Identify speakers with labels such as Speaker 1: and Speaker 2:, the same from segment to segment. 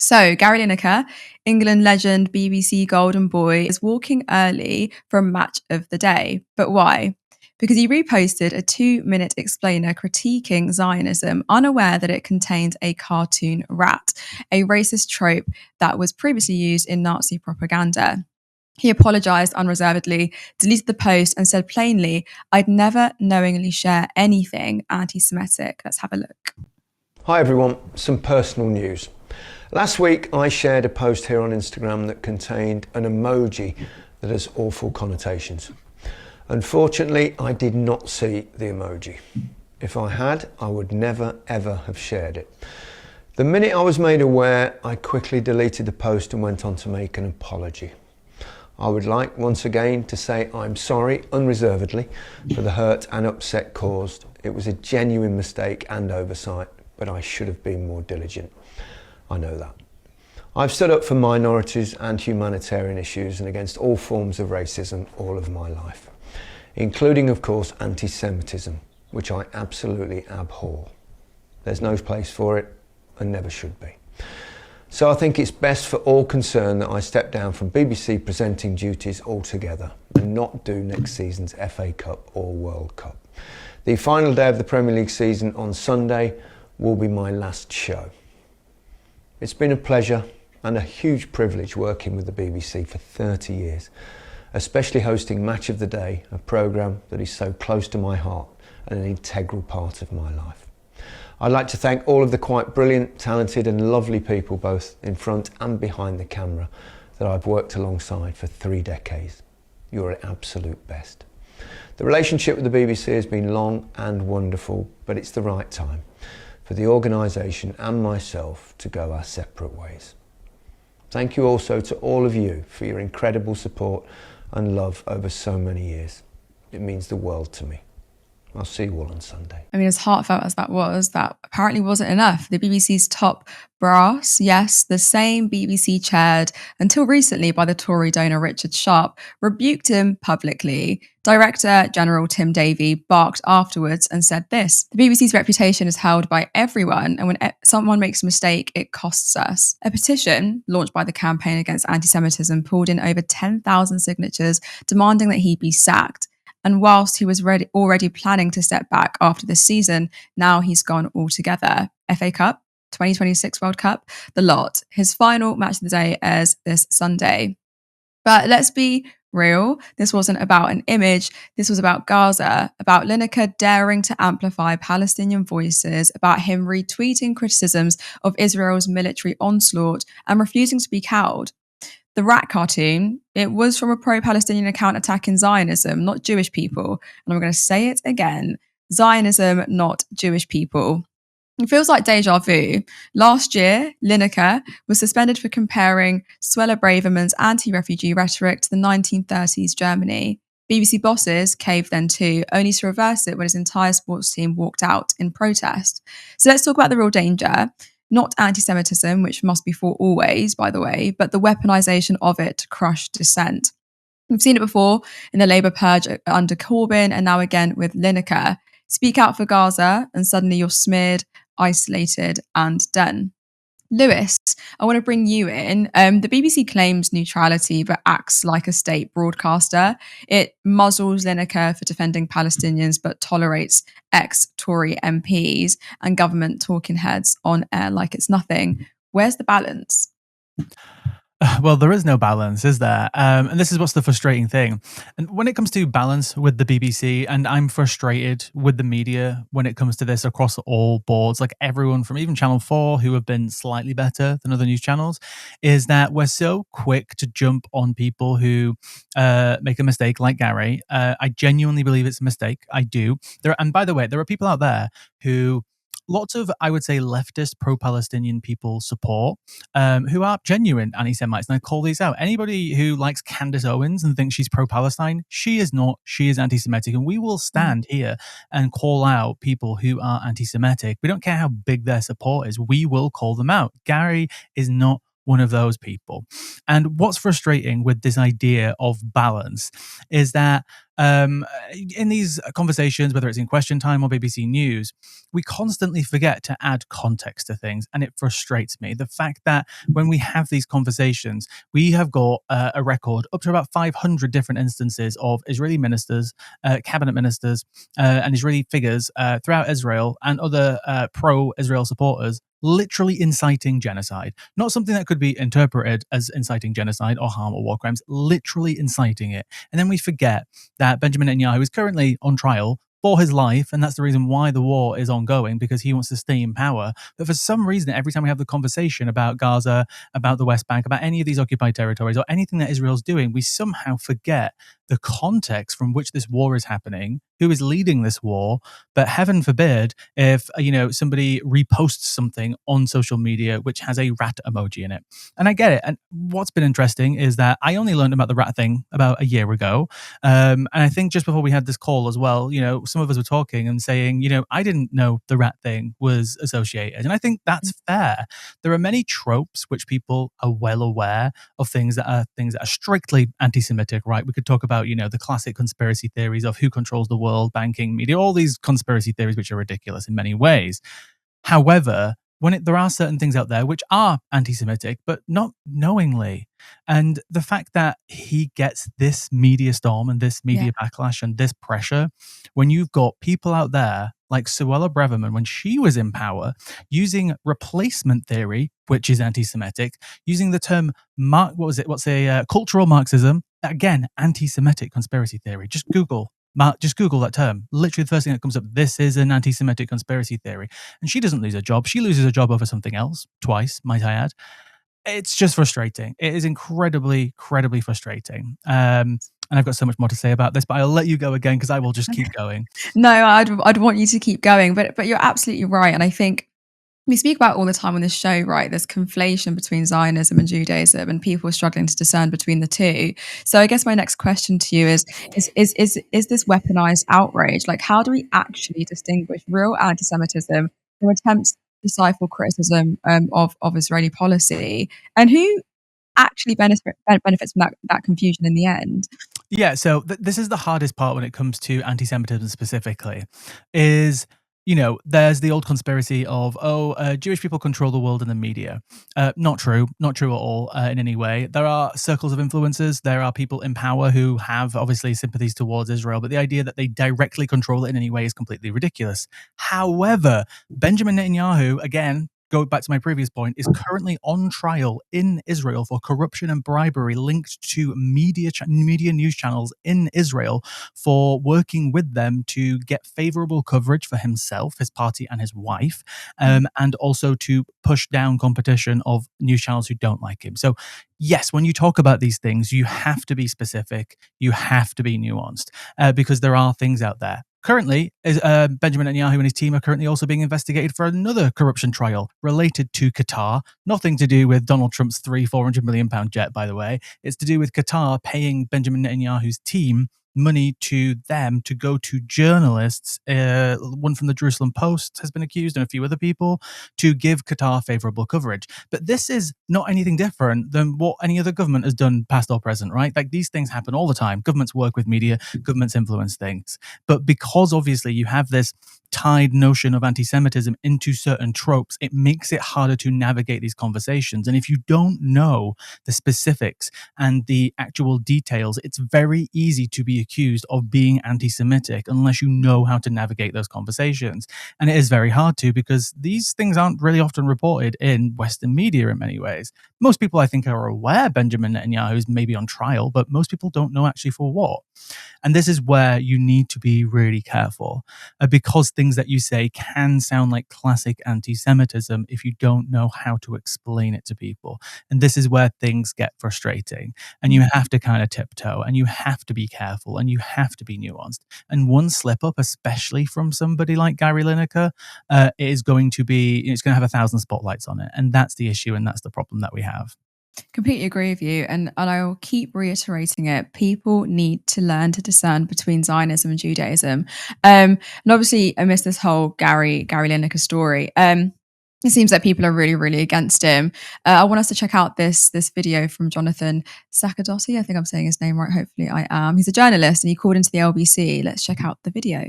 Speaker 1: So, Gary Lineker, England legend, BBC Golden Boy, is walking early for a match of the day. But why? Because he reposted a 2-minute explainer critiquing Zionism, unaware that it contained a cartoon rat, a racist trope that was previously used in Nazi propaganda. He apologised unreservedly, deleted the post, and said plainly, "I'd never knowingly share anything anti Semitic." Let's have a look.
Speaker 2: Hi everyone, some personal news. Last week I shared a post here on Instagram that contained an emoji that has awful connotations. Unfortunately, I did not see the emoji. If I had, I would never ever have shared it. The minute I was made aware, I quickly deleted the post and went on to make an apology. I would like once again to say I'm sorry unreservedly for the hurt and upset caused. It was a genuine mistake and oversight, but I should have been more diligent. I know that. I've stood up for minorities and humanitarian issues and against all forms of racism all of my life, including, of course, anti-Semitism, which I absolutely abhor. There's no place for it and never should be. So I think it's best for all concerned that I step down from BBC presenting duties altogether and not do next season's FA Cup or World Cup. The final day of the Premier League season on Sunday will be my last show. It's been a pleasure and a huge privilege working with the BBC for 30 years, especially hosting Match of the Day, a programme that is so close to my heart and an integral part of my life. I'd like to thank all of the quite brilliant, talented and lovely people both in front and behind the camera that I've worked alongside for 3 decades. You're an absolute best. The relationship with the BBC has been long and wonderful, but it's the right time for the organisation and myself to go our separate ways. Thank you also to all of you for your incredible support and love over so many years. It means the world to me. I'll see you all on Sunday.
Speaker 1: I mean, as heartfelt as that was, that apparently wasn't enough. The BBC's top brass, yes, the same BBC chaired until recently by the Tory donor Richard Sharp, rebuked him publicly. Director General Tim Davie barked afterwards and said this: "The BBC's reputation is held by everyone, and when someone makes a mistake, it costs us." A petition launched by the Campaign Against Antisemitism pulled in over 10,000 signatures demanding that he be sacked. And whilst he was already planning to step back after this season, now he's gone altogether. FA Cup, 2026 World Cup, the lot. His final match of the day airs this Sunday. But let's be real, this wasn't about an image, this was about Gaza, about Lineker daring to amplify Palestinian voices, about him retweeting criticisms of Israel's military onslaught and refusing to be cowed. The rat cartoon, it was from a pro-Palestinian account attacking Zionism, not Jewish people. And I'm going to say it again, Zionism, not Jewish people. It feels like deja vu. Last year, Lineker was suspended for comparing Suella Braverman's anti-refugee rhetoric to the 1930s Germany. BBC bosses caved then too, only to reverse it when his entire sports team walked out in protest. So let's talk about the real danger. Not anti-Semitism, which must be fought always, by the way, but the weaponization of it to crush dissent. We've seen it before in the Labour purge under Corbyn and now again with Lineker. Speak out for Gaza and suddenly you're smeared, isolated and done. Lewis, I want to bring you in. The BBC claims neutrality but acts like a state broadcaster. It muzzles Lineker for defending Palestinians but tolerates ex-Tory MPs and government talking heads on air like it's nothing. Where's the balance?
Speaker 3: Well, there is no balance, is there? And this is what's the frustrating thing. And when it comes to balance with the BBC, and I'm frustrated with the media when it comes to this across all boards, like everyone from even Channel 4, who have been slightly better than other news channels, is that we're so quick to jump on people who make a mistake like Gary. I genuinely believe it's a mistake. I do. And by the way, there are people out there who lots of, I would say, leftist pro-Palestinian people support, who are genuine anti-Semites. And I call these out. Anybody who likes Candace Owens and thinks she's pro-Palestine, she is not. She is anti-Semitic. And we will stand here and call out people who are anti-Semitic. We don't care how big their support is. We will call them out. Gary is not one of those people. And what's frustrating with this idea of balance is that In these conversations, whether it's in Question Time or BBC News, we constantly forget to add context to things, and it frustrates me. The fact that when we have these conversations, we have got a record up to about 500 different instances of Israeli ministers, cabinet ministers, and Israeli figures throughout Israel and other pro-Israel supporters literally inciting genocide. Not something that could be interpreted as inciting genocide or harm or war crimes, literally inciting it. And then we forget that Benjamin Netanyahu is currently on trial for his life, and that's the reason why the war is ongoing, because he wants to stay in power. But for some reason, every time we have the conversation about Gaza, about the West Bank, about any of these occupied territories, or anything that Israel's doing, we somehow forget the context from which this war is happening, who is leading this war. But heaven forbid if somebody reposts something on social media which has a rat emoji in it. And I get it. And what's been interesting is that I only learned about the rat thing about a year ago. And I think just before we had this call as well, some of us were talking and saying, I didn't know the rat thing was associated. And I think that's fair. There are many tropes which people are well aware of, things that are strictly anti-Semitic, right? We could talk about, the classic conspiracy theories of who controls the world, banking, media, all these conspiracy theories which are ridiculous in many ways. However, there are certain things out there which are anti-Semitic, but not knowingly. And the fact that he gets this media storm and this media backlash and this pressure, when you've got people out there like Suella Braverman, when she was in power, using replacement theory, which is anti-Semitic, using the term cultural Marxism, again, anti-Semitic conspiracy theory. Just Google that term. Literally the first thing that comes up, this is an anti-Semitic conspiracy theory. And she doesn't lose her job. She loses her job over something else, twice, might I add. It's just frustrating. It is incredibly, incredibly frustrating. And I've got so much more to say about this, but I'll let you go again because I will just keep going.
Speaker 1: No, I'd want you to keep going, but you're absolutely right. And I think we speak about all the time on this show, right? There's conflation between Zionism and Judaism, and people are struggling to discern between the two. So I guess my next question to you is this weaponized outrage? Like, how do we actually distinguish real anti-Semitism from attempts to stifle criticism of Israeli policy, and who actually benefits from that confusion in the end?
Speaker 3: Yeah, so this is the hardest part when it comes to anti-Semitism specifically, is there's the old conspiracy of, Jewish people control the world and the media. Not true at all in any way. There are circles of influences. There are people in power who have obviously sympathies towards Israel, but the idea that they directly control it in any way is completely ridiculous. However, Benjamin Netanyahu, again, go back to my previous point, is currently on trial in Israel for corruption and bribery linked to media news channels in Israel, for working with them to get favorable coverage for himself, his party, and his wife, and also to push down competition of news channels who don't like him. So yes, when you talk about these things, you have to be specific, you have to be nuanced, because there are things out there. Currently, Benjamin Netanyahu and his team are currently also being investigated for another corruption trial related to Qatar. Nothing to do with Donald Trump's £400 million jet, by the way. It's to do with Qatar paying Benjamin Netanyahu's team money to them to go to journalists, one from the Jerusalem Post has been accused, and a few other people, to give Qatar favorable coverage. But this is not anything different than what any other government has done, past or present, right? Like, these things happen all the time. Governments work with media, governments influence things. But because obviously you have this tied notion of anti-Semitism into certain tropes, it makes it harder to navigate these conversations. And if you don't know the specifics and the actual details, it's very easy to be accused of being anti-Semitic unless you know how to navigate those conversations. And it is very hard to, because these things aren't really often reported in Western media in many ways. Most people, I think, are aware Benjamin Netanyahu is maybe on trial, but most people don't know actually for what. And this is where you need to be really careful, because things that you say can sound like classic anti-Semitism if you don't know how to explain it to people. And this is where things get frustrating. And you have to kind of tiptoe, and you have to be careful, and you have to be nuanced. And one slip up, especially from somebody like Gary Lineker, it's going to have 1,000 spotlights on it. And that's the issue, and that's the problem that we have.
Speaker 1: Completely agree with you, and I'll keep reiterating it. People need to learn to discern between Zionism and Judaism. And obviously, I missed this whole Gary Lineker story. it seems like people are really, really against him. I want us to check out this video from Jonathan Sakadotti. I think I'm saying his name right. Hopefully I am. He's a journalist and he called into the LBC. Let's check out the video.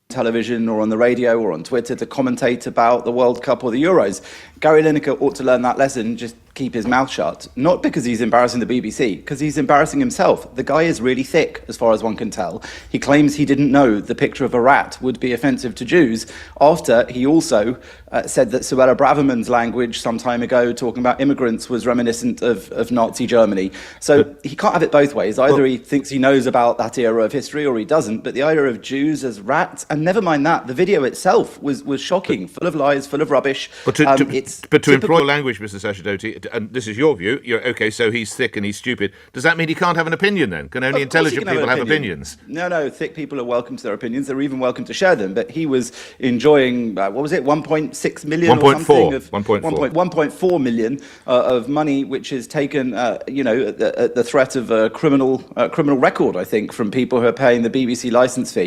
Speaker 4: Television or on the radio or on Twitter to commentate about the World Cup or the Euros. Gary Lineker ought to learn that lesson, just keep his mouth shut. Not because he's embarrassing the BBC, because he's embarrassing himself. The guy is really thick, as far as one can tell. He claims he didn't know the picture of a rat would be offensive to Jews, after he also said that Suella Braverman's language some time ago, talking about immigrants, was reminiscent of Nazi Germany. So he can't have it both ways. Either he thinks he knows about that era of history or he doesn't, but the idea of Jews as rats, and never mind that, the video itself was shocking, full of lies, full of rubbish.
Speaker 5: But to employ language, Mr. Sakadotti, and this is your view, you're okay, so he's thick and he's stupid. Does that mean he can't have an opinion then? Can only intelligent people have opinions?
Speaker 4: No, thick people are welcome to their opinions. They're even welcome to share them. But he was enjoying, 1.6 million
Speaker 5: 1.4
Speaker 4: million of money, which is taken, at the threat of a criminal record, I think, from people who are paying the BBC licence fee.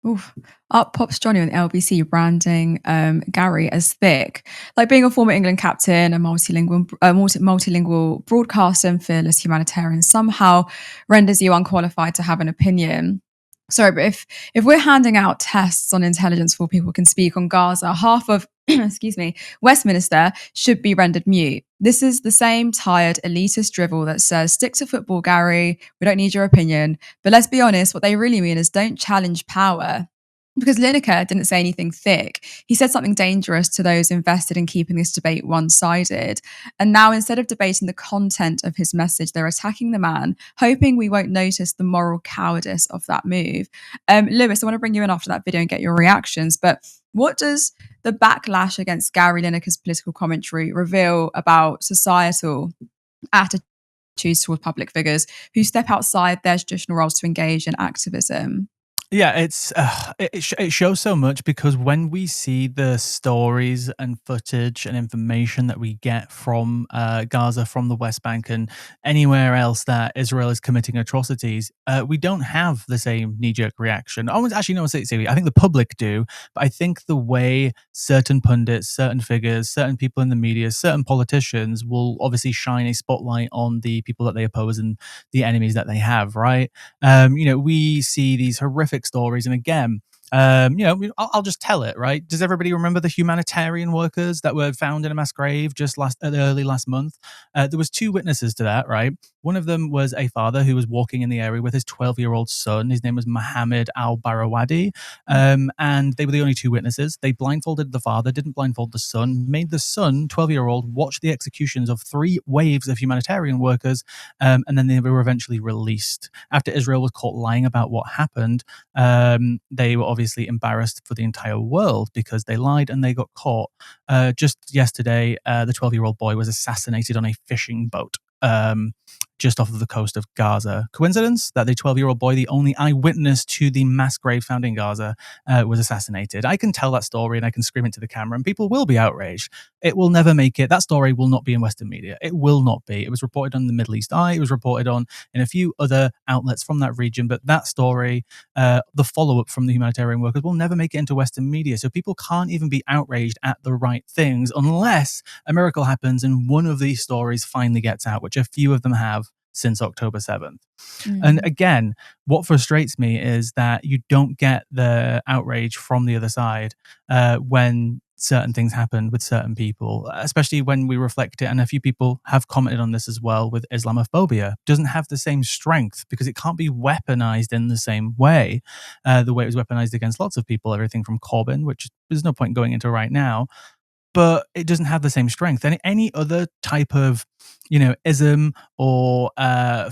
Speaker 1: Oof. Up pops Johnny on the LBC branding Gary as thick. Like being a former England captain, a multilingual broadcaster and fearless humanitarian somehow renders you unqualified to have an opinion. Sorry, but if we're handing out tests on intelligence before people can speak on Gaza, half of Westminster should be rendered mute. This is the same tired elitist drivel that says, stick to football, Gary, we don't need your opinion. But let's be honest, what they really mean is don't challenge power. Because Lineker didn't say anything thick. He said something dangerous to those invested in keeping this debate one-sided. And now, instead of debating the content of his message, they're attacking the man, hoping we won't notice the moral cowardice of that move. Lewis, I want to bring you in after that video and get your reactions. But what does the backlash against Gary Lineker's political commentary reveal about societal attitudes toward public figures who step outside their traditional roles to engage in activism?
Speaker 3: Yeah, it shows so much, because when we see the stories and footage and information that we get from Gaza, from the West Bank, and anywhere else that Israel is committing atrocities, we don't have the same knee-jerk reaction. I think the public do, but I think the way certain pundits, certain figures, certain people in the media, certain politicians will obviously shine a spotlight on the people that they oppose and the enemies that they have, right? We see these horrific stories, and again, I'll just tell it, right? Does everybody remember the humanitarian workers that were found in a mass grave just early last month? There was 2 witnesses to that, right? One of them was a father who was walking in the area with his 12-year-old son. His name was Mohammed al-Barawadi, and they were the only 2 witnesses. They blindfolded the father, didn't blindfold the son, made the son, 12-year-old, watch the executions of 3 waves of humanitarian workers, and then they were eventually released. After Israel was caught lying about what happened, they were obviously embarrassed for the entire world because they lied and they got caught. Just yesterday, the 12-year-old boy was assassinated on a fishing boat just off of the coast of Gaza. Coincidence that the 12-year-old boy, the only eyewitness to the mass grave found in Gaza, was assassinated? I can tell that story and I can scream it to the camera and people will be outraged. It will never make it. That story will not be in Western media. It will not be. It was reported on the Middle East Eye. It was reported on in a few other outlets from that region. But that story, the follow-up from the humanitarian workers, will never make it into Western media. So people can't even be outraged at the right things unless a miracle happens and one of these stories finally gets out, which a few of them have since October 7th. And again, what frustrates me is that you don't get the outrage from the other side when certain things happen with certain people, especially when we reflect it. And a few people have commented on this as well with Islamophobia. Doesn't have the same strength because it can't be weaponized in the same way. The way it was weaponized against lots of people, everything from Corbyn, which there's no point going into right now, but it doesn't have the same strength. And any other type of, ism or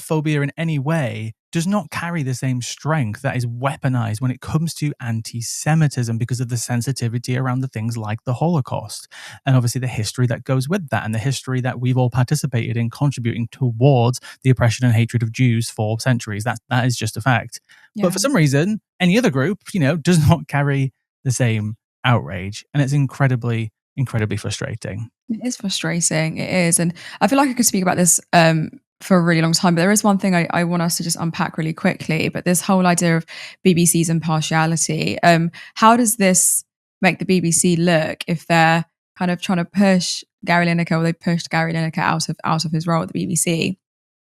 Speaker 3: phobia in any way does not carry the same strength that is weaponized when it comes to anti-Semitism because of the sensitivity around the things like the Holocaust. And obviously the history that goes with that and the history that we've all participated in contributing towards the oppression and hatred of Jews for centuries. That is just a fact. Yeah. But for some reason, any other group, does not carry the same outrage. And it's incredibly frustrating.
Speaker 1: It is frustrating. It is. And I feel like I could speak about this for a really long time, but there is one thing I want us to just unpack really quickly. But this whole idea of BBC's impartiality, how does this make the BBC look if they're kind of trying to push Gary Lineker, or they pushed Gary Lineker out of his role at the BBC.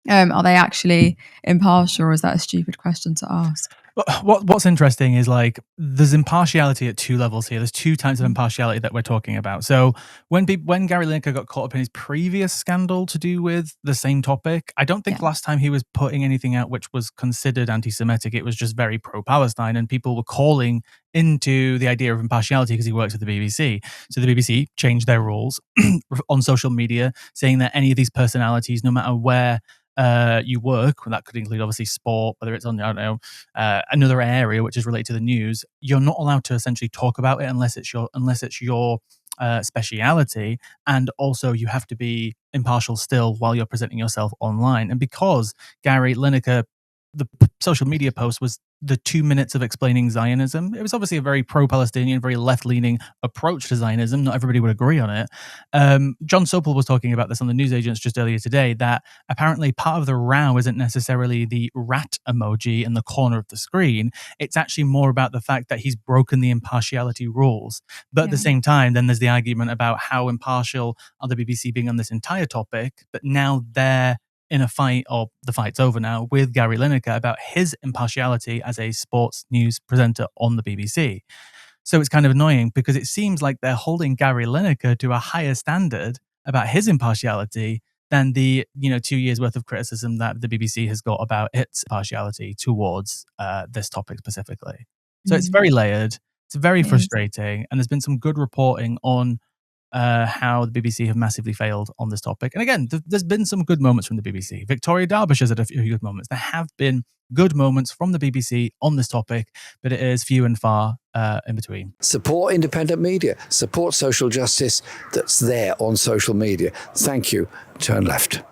Speaker 1: Are they actually impartial, or is that a stupid question to ask?
Speaker 3: What's interesting is, like, there's impartiality at two levels here. There's two types of impartiality that we're talking about. So when Gary Lineker got caught up in his previous scandal to do with the same topic, I don't think last time he was putting anything out which was considered anti-Semitic. It was just very pro-Palestine, and people were calling into the idea of impartiality because he works at the BBC. So the BBC changed their rules on social media, saying that any of these personalities, no matter where you work, that could include obviously sport, whether it's on, I don't know, another area which is related to the news, you're not allowed to essentially talk about it unless it's your speciality, and also you have to be impartial still while you're presenting yourself online. And because Gary Lineker, the social media post was the 2 minutes of explaining Zionism. It was obviously a very pro-Palestinian, very left-leaning approach to Zionism. Not everybody would agree on it. John Sopel was talking about this on the Newsagents just earlier today, that apparently part of the row isn't necessarily the rat emoji in the corner of the screen. It's actually more about the fact that he's broken the impartiality rules. But at the same time, then there's the argument about how impartial are the BBC being on this entire topic, but now they're in a fight, or the fight's over now, with Gary Lineker about his impartiality as a sports news presenter on the BBC. So it's kind of annoying because it seems like they're holding Gary Lineker to a higher standard about his impartiality than the 2 years worth of criticism that the BBC has got about its impartiality towards this topic specifically. So it's very layered. It's very frustrating, and there's been some good reporting on how the BBC have massively failed on this topic. And again, there's been some good moments from the BBC. Victoria Derbyshire's had a few good moments. There have been good moments from the BBC on this topic, but it is few and far in between.
Speaker 6: Support independent media. Support social justice that's there on social media. Thank you. Turn left.